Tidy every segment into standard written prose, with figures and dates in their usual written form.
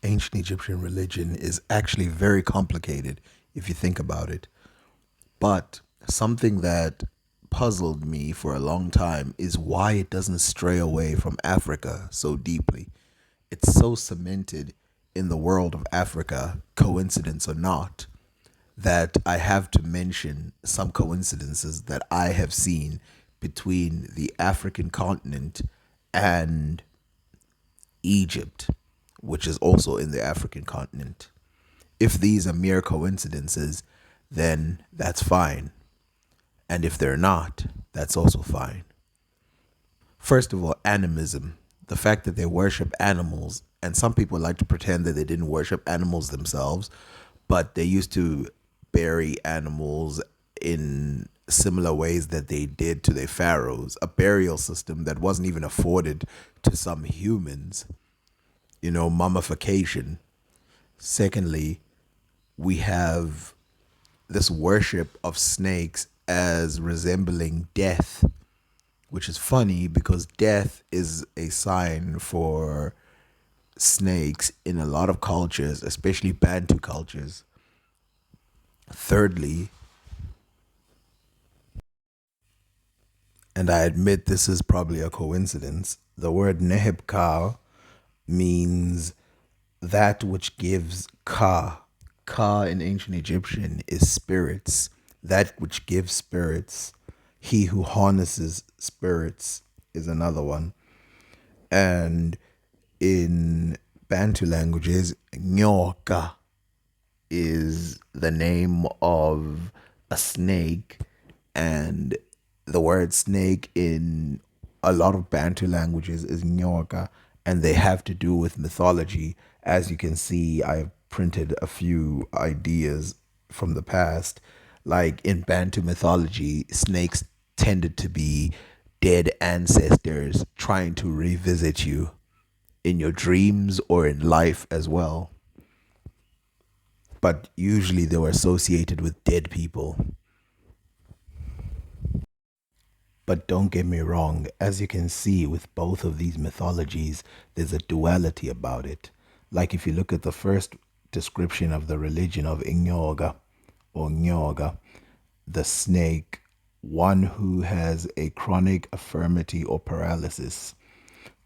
ancient Egyptian religion is actually very complicated if you think about it. But something that puzzled me for a long time is why it doesn't stray away from Africa so deeply. It's so cemented in the world of Africa, coincidence or not, that I have to mention some coincidences that I have seen between the African continent and Egypt, which is also in the African continent. If these are mere coincidences, then that's fine. And if they're not, that's also fine. First of all, animism. The fact that they worship animals, and some people like to pretend that they didn't worship animals themselves, but they used to bury animals in similar ways that they did to their pharaohs, a burial system that wasn't even afforded to some humans, mummification. Secondly, we have this worship of snakes as resembling death, which is funny because death is a sign for snakes in a lot of cultures, especially Bantu cultures. Thirdly, and I admit this is probably a coincidence, the word Nehebkar means that which gives Ka. Ka in ancient Egyptian is spirits, that which gives spirits. He who harnesses spirits is another one. And in Bantu languages, Nyoka is the name of a snake, and the word snake in a lot of Bantu languages is nyoka, and they have to do with mythology. As you can see, I've printed a few ideas from the past. Like in Bantu mythology, snakes tended to be dead ancestors trying to revisit you in your dreams or in life as well. But usually they were associated with dead people. But don't get me wrong, as you can see with both of these mythologies, there's a duality about it. Like if you look at the first description of the religion of Inyoga or Nyoga, the snake, one who has a chronic infirmity or paralysis.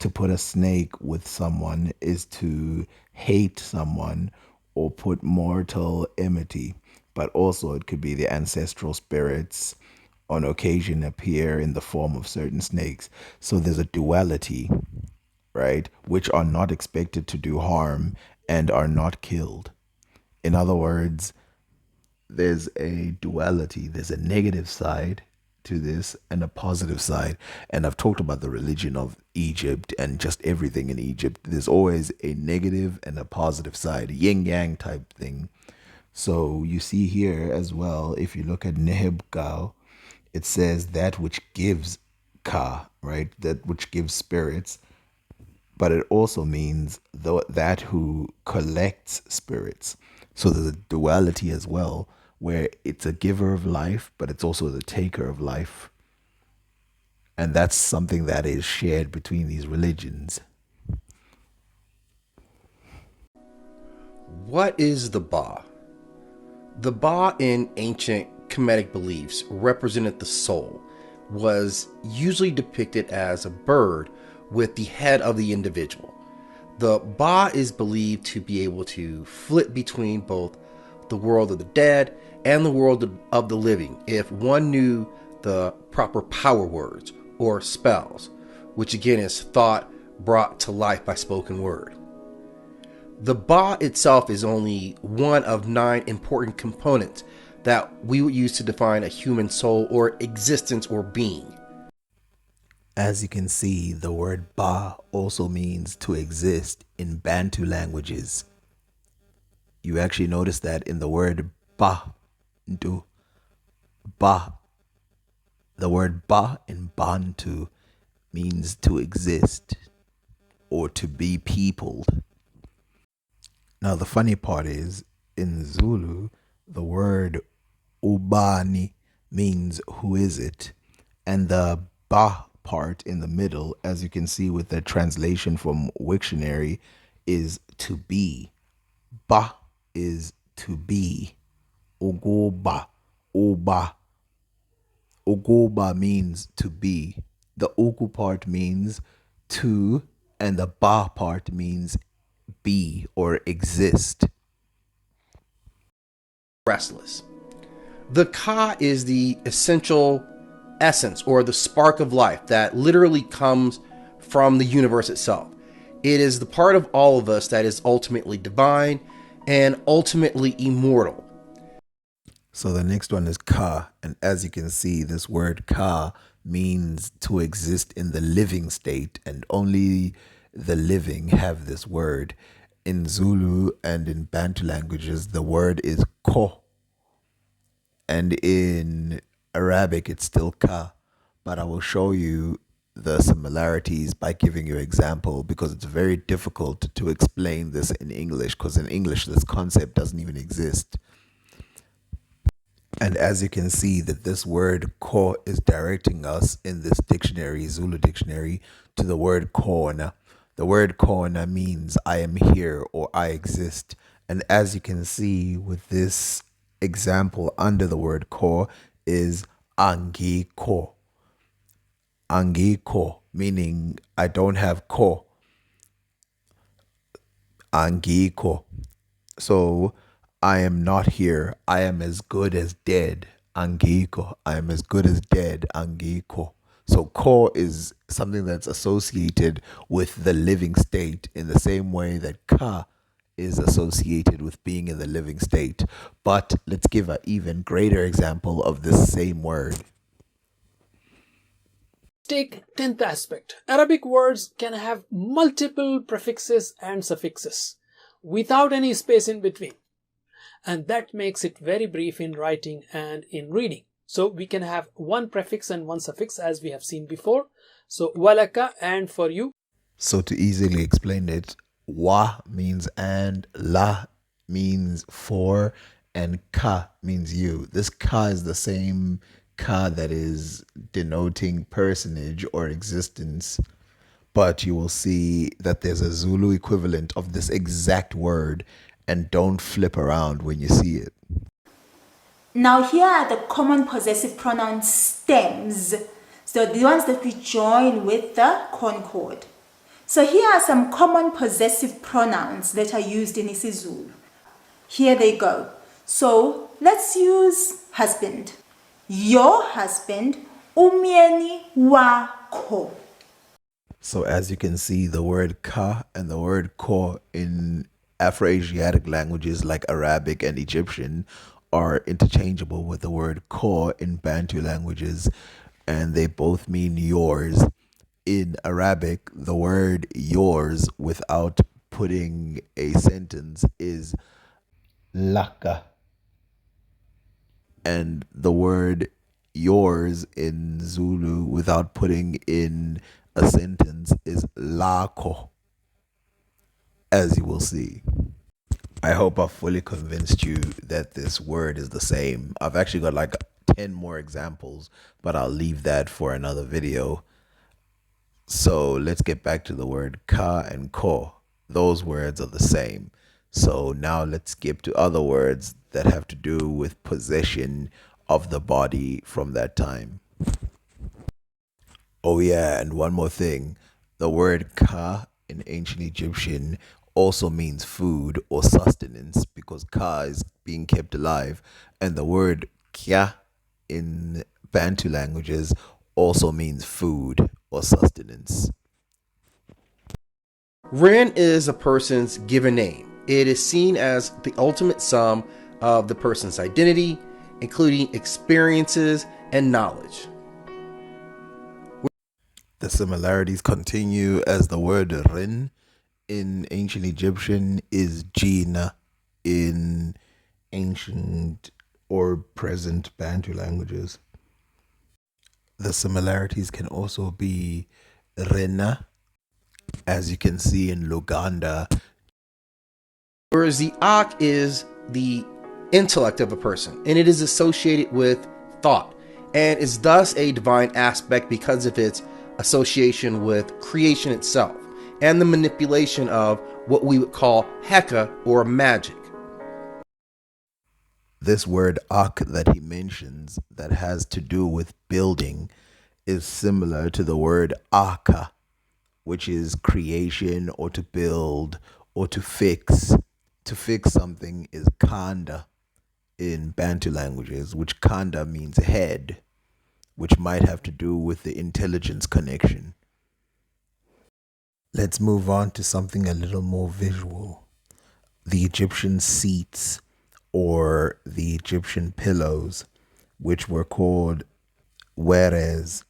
To put a snake with someone is to hate someone or put mortal enmity, but also it could be the ancestral spirits on occasion appear in the form of certain snakes. So there's a duality, right? Which are not expected to do harm and are not killed. In other words, there's a duality, there's a negative side to this and a positive side. And I've talked about the religion of Egypt and just everything in Egypt. There's always a negative and a positive side, yin yang type thing. So you see here as well, if you look at Neheb Gao, it says that which gives Ka, right? That which gives spirits. But it also means that who collects spirits. So there's a duality as well, where it's a giver of life, but it's also the taker of life. And that's something that is shared between these religions. What is the Ba? The Ba in ancient Kemetic beliefs represented the soul, was usually depicted as a bird with the head of the individual. The Ba is believed to be able to flip between both the world of the dead and the world of the living if one knew the proper power words or spells, which again is thought brought to life by spoken word. The Ba itself is only one of 9 important components that we would use to define a human soul or existence or being. As you can see, the word Ba also means to exist in Bantu languages. You actually notice that in the word Ba, do Ba. The word Ba in Bantu means to exist or to be peopled. Now, the funny part is in Zulu, the word Ubani means who is it? And the Ba part in the middle, as you can see with the translation from Wiktionary, is to be. Ba is to be. Ogoba. Oba. Ogoba means to be. The oku part means to, and the ba part means be or exist. Restless. The ka is the essential essence or the spark of life that literally comes from the universe itself. It is the part of all of us that is ultimately divine and ultimately immortal. So the next one is ka, and as you can see, this word ka means to exist in the living state, and only the living have this word. In Zulu and in Bantu languages, the word is ko, and in Arabic, it's still ka. But I will show you the similarities by giving you an example, because it's very difficult to explain this in English, because in English, this concept doesn't even exist. And as you can see that this word ko is directing us in this dictionary, Zulu dictionary, to the word kona. The word kona means I am here or I exist. And as you can see with this example under the word ko is angi ko. Angi ko, meaning I don't have ko. Angi ko. So I am not here. I am as good as dead. Angiko. I am as good as dead. Angiko. So ko is something that's associated with the living state in the same way that ka is associated with being in the living state. But let's give an even greater example of this same word. Take 10th aspect. Arabic words can have multiple prefixes and suffixes without any space in between. And that makes it very brief in writing and in reading. So we can have one prefix and one suffix as we have seen before. So walaka, and for you. So to easily explain it, wa means and, la means for, and ka means you. This ka is the same ka that is denoting personage or existence, but you will see that there's a Zulu equivalent of this exact word, and don't flip around when you see it. Now here are the common possessive pronoun stems. So the ones that we join with the concord. So here are some common possessive pronouns that are used in isiZulu. Here they go. So let's use husband. Your husband, umyeni wako. So as you can see, the word ka and the word ko in Afro-Asiatic languages like Arabic and Egyptian are interchangeable with the word ko in Bantu languages, and they both mean yours. In Arabic, the word yours without putting a sentence is laka. And the word yours in Zulu without putting in a sentence is lako, as you will see. I hope I've fully convinced you that this word is the same. I've actually got like 10 more examples, but I'll leave that for another video. So let's get back to the word ka and ko. Those words are the same. So now let's skip to other words that have to do with possession of the body from that time. Oh yeah, and one more thing. The word ka in ancient Egyptian also means food or sustenance, because ka is being kept alive, and the word kya in Bantu languages also means food or sustenance. Ren is a person's given name. It is seen as the ultimate sum of the person's identity, including experiences and knowledge. The similarities continue as the word rin in ancient Egyptian is jina in ancient or present Bantu languages. The similarities can also be rena, as you can see in Luganda. Whereas the ak is the intellect of a person, and it is associated with thought, and is thus a divine aspect because of its association with creation itself and the manipulation of what we would call Heka or magic. This word ak that he mentions that has to do with building is similar to the word aka, which is creation or to build or to fix. To fix something is kanda in Bantu languages, which kanda means head, which might have to do with the intelligence connection. Let's move on to something a little more visual. The Egyptian seats or the Egyptian pillows, which were called weres,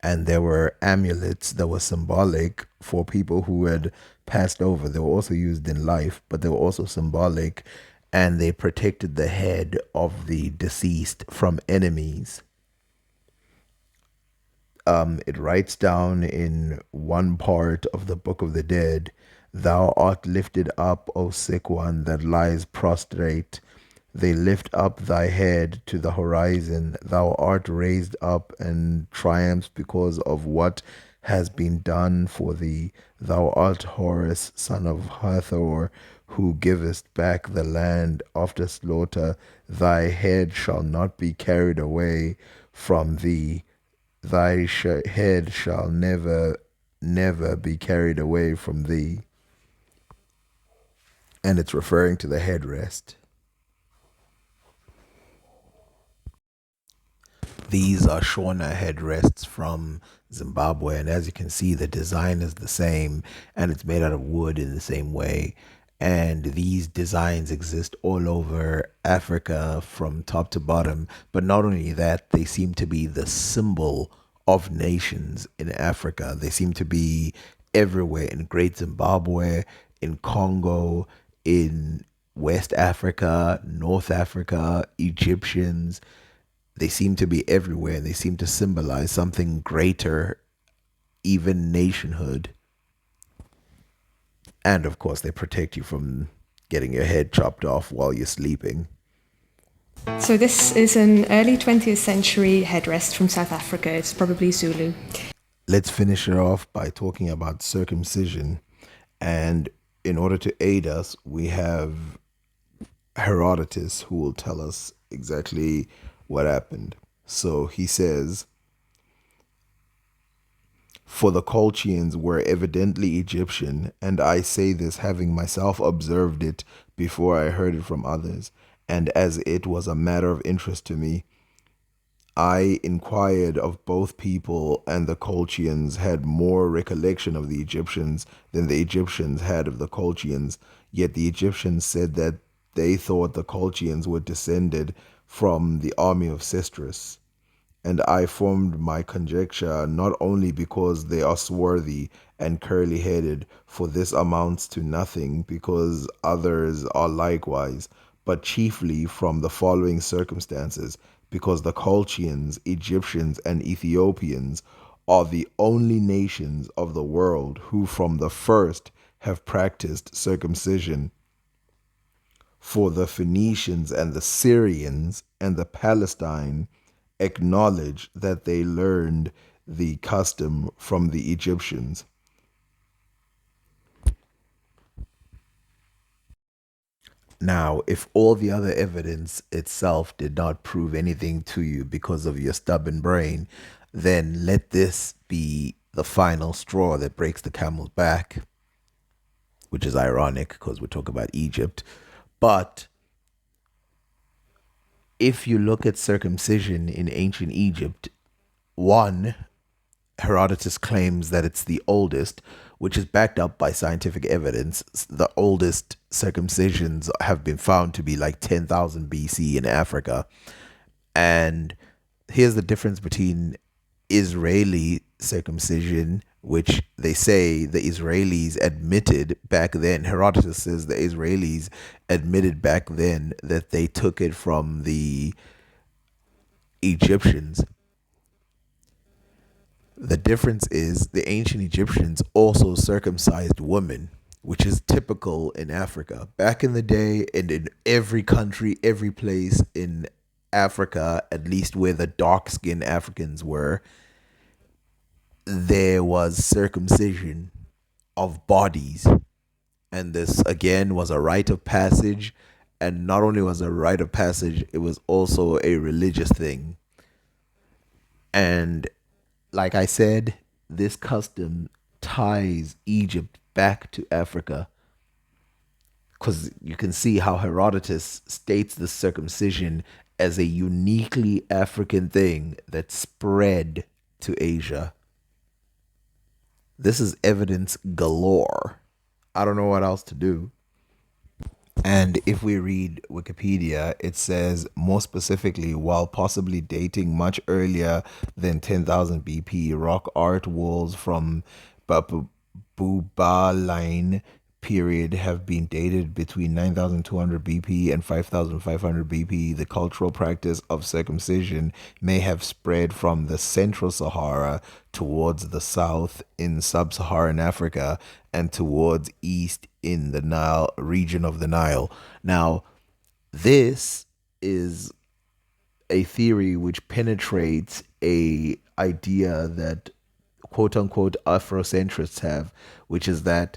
and there were amulets that were symbolic for people who had passed over. They were also used in life, but they were also symbolic, and they protected the head of the deceased from enemies. It writes down in one part of the Book of the Dead, "Thou art lifted up, O sick one that lies prostrate. They lift up thy head to the horizon. Thou art raised up and triumphs because of what has been done for thee. Thou art Horus, son of Hathor, who givest back the land after slaughter. Thy head shall not be carried away from thee. Thy head shall never, never be carried away from thee." And it's referring to the headrest. These are Shona headrests from Zimbabwe, and as you can see, the design is the same, and it's made out of wood in the same way. And these designs exist all over Africa from top to bottom. But not only that, they seem to be the symbol of nations in Africa. They seem to be everywhere in Great Zimbabwe, in Congo, in West Africa, North Africa, Egyptians. They seem to be everywhere. They seem to symbolize something greater, even nationhood. And of course, they protect you from getting your head chopped off while you're sleeping. So this is an early 20th century headrest from South Africa. It's probably Zulu. Let's finish it off by talking about circumcision. And in order to aid us, we have Herodotus, who will tell us exactly what happened. So he says, "For the Colchians were evidently Egyptian, and I say this having myself observed it before I heard it from others, and as it was a matter of interest to me. I inquired of both people, and the Colchians had more recollection of the Egyptians than the Egyptians had of the Colchians. Yet the Egyptians said that they thought the Colchians were descended from the army of Cestrus. And I formed my conjecture not only because they are swarthy and curly-headed, for this amounts to nothing, because others are likewise, but chiefly from the following circumstances, because the Colchians, Egyptians, and Ethiopians are the only nations of the world who from the first have practiced circumcision. For the Phoenicians and the Syrians and the Palestine acknowledge that they learned the custom from the Egyptians." Now, if all the other evidence itself did not prove anything to you because of your stubborn brain, then let this be the final straw that breaks the camel's back, which is ironic because we're talking about Egypt. But if you look at circumcision in ancient Egypt, one, Herodotus claims that it's the oldest, which is backed up by scientific evidence. The oldest circumcisions have been found to be like 10,000 BC in Africa. And here's the difference between Israeli circumcision, which they say the Israelis admitted back then. Herodotus says the Israelis admitted back then that they took it from the Egyptians. The difference is the ancient Egyptians also circumcised women, which is typical in Africa. Back in the day, and in every country, every place in Africa, at least where the dark-skinned Africans were, there was circumcision of bodies. And this, again, was a rite of passage. And not only was it a rite of passage, it was also a religious thing. And like I said, this custom ties Egypt back to Africa, because you can see how Herodotus states the circumcision as a uniquely African thing that spread to Asia. This is evidence galore. I don't know what else to do. And if we read Wikipedia, it says more specifically, while possibly dating much earlier than 10,000 BP, rock art walls from Bubaline period have been dated between 9,200 BP and 5,500 BP. The cultural practice of circumcision may have spread from the central Sahara towards the south in sub-Saharan Africa and towards east in the Nile region of the Nile. Now, this is a theory which penetrates a idea that quote unquote Afrocentrists have, which is that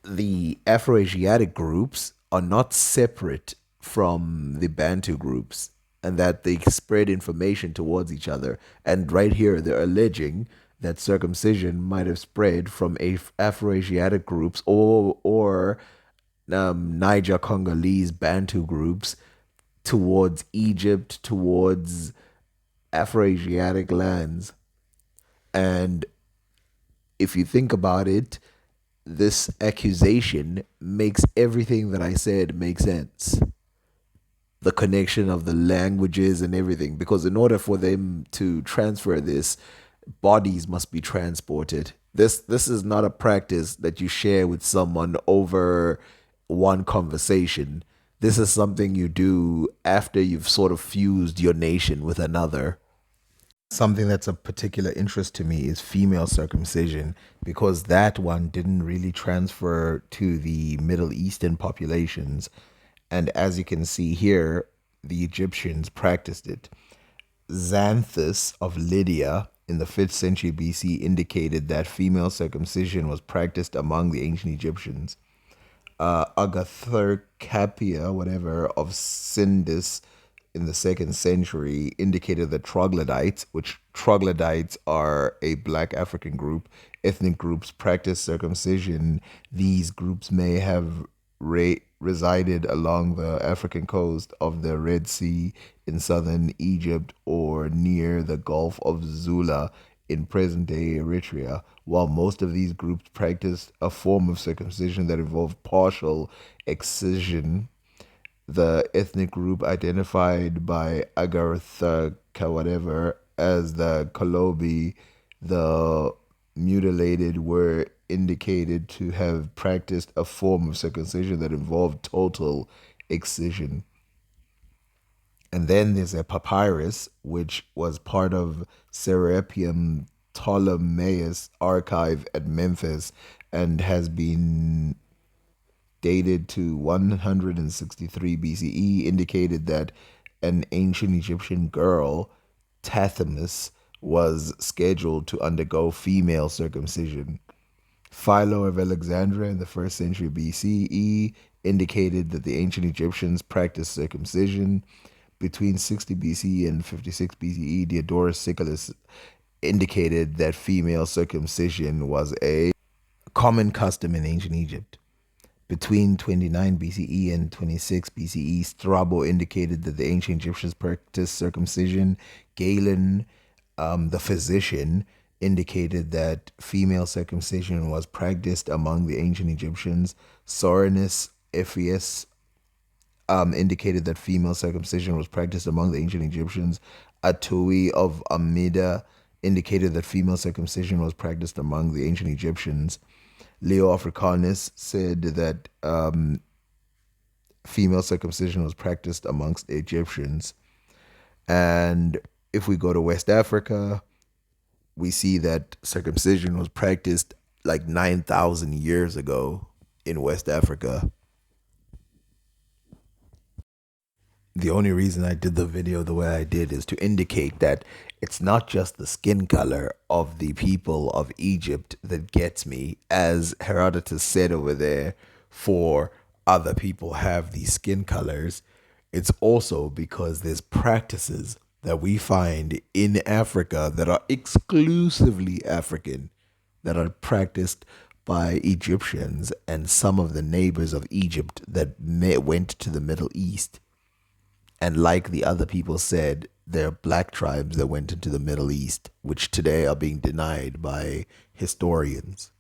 the Afroasiatic groups are not separate from the Bantu groups, and that they spread information towards each other. And right here, they're alleging that circumcision might have spread from Afroasiatic groups or Niger Congolese Bantu groups towards Egypt, towards Afroasiatic lands. And if you think about it, this accusation makes everything that I said make sense. The connection of the languages and everything, because in order for them to transfer this, bodies must be transported. This is not a practice that you share with someone over one conversation. This is something you do after you've sort of fused your nation with another. Something that's of particular interest to me is female circumcision, because that one didn't really transfer to the Middle Eastern populations. And as you can see here, the Egyptians practiced it. Xanthus of Lydia in the 5th century BC indicated that female circumcision was practiced among the ancient Egyptians. Agatharcapia, whatever, of Sindus in the 2nd century indicated that troglodytes, which troglodytes are a black African group, ethnic groups, practice circumcision. These groups may have resided along the African coast of the Red Sea in southern Egypt or near the Gulf of Zula in present day Eritrea. While most of these groups practiced a form of circumcision that involved partial excision, the ethnic group identified by Agartha whatever as the Kolobi, the mutilated, were indicated to have practiced a form of circumcision that involved total excision. And then there's a papyrus, which was part of Serapeum Ptolemaios archive at Memphis and has been dated to 163 BCE, indicated that an ancient Egyptian girl, Tathamus, was scheduled to undergo female circumcision. Philo of Alexandria in the 1st century BCE indicated that the ancient Egyptians practiced circumcision. Between 60 BCE and 56 BCE, Diodorus Siculus indicated that female circumcision was a common custom in ancient Egypt. Between 29 BCE and 26 BCE, Strabo indicated that the ancient Egyptians practiced circumcision. Galen, the physician, indicated that female circumcision was practiced among the ancient Egyptians. Soranus Epheus indicated that female circumcision was practiced among the ancient Egyptians. Atui of Amida indicated that female circumcision was practiced among the ancient Egyptians. Leo Africanus said that female circumcision was practiced amongst the Egyptians. And if we go to West Africa, we see that circumcision was practiced like 9,000 years ago in West Africa. The only reason I did the video the way I did is to indicate that it's not just the skin color of the people of Egypt that gets me, as Herodotus said over there, for other people have these skin colors. It's also because there's practices that we find in Africa that are exclusively African, that are practiced by Egyptians and some of the neighbors of Egypt that went to the Middle East. And like the other people said, there are black tribes that went into the Middle East, which today are being denied by historians.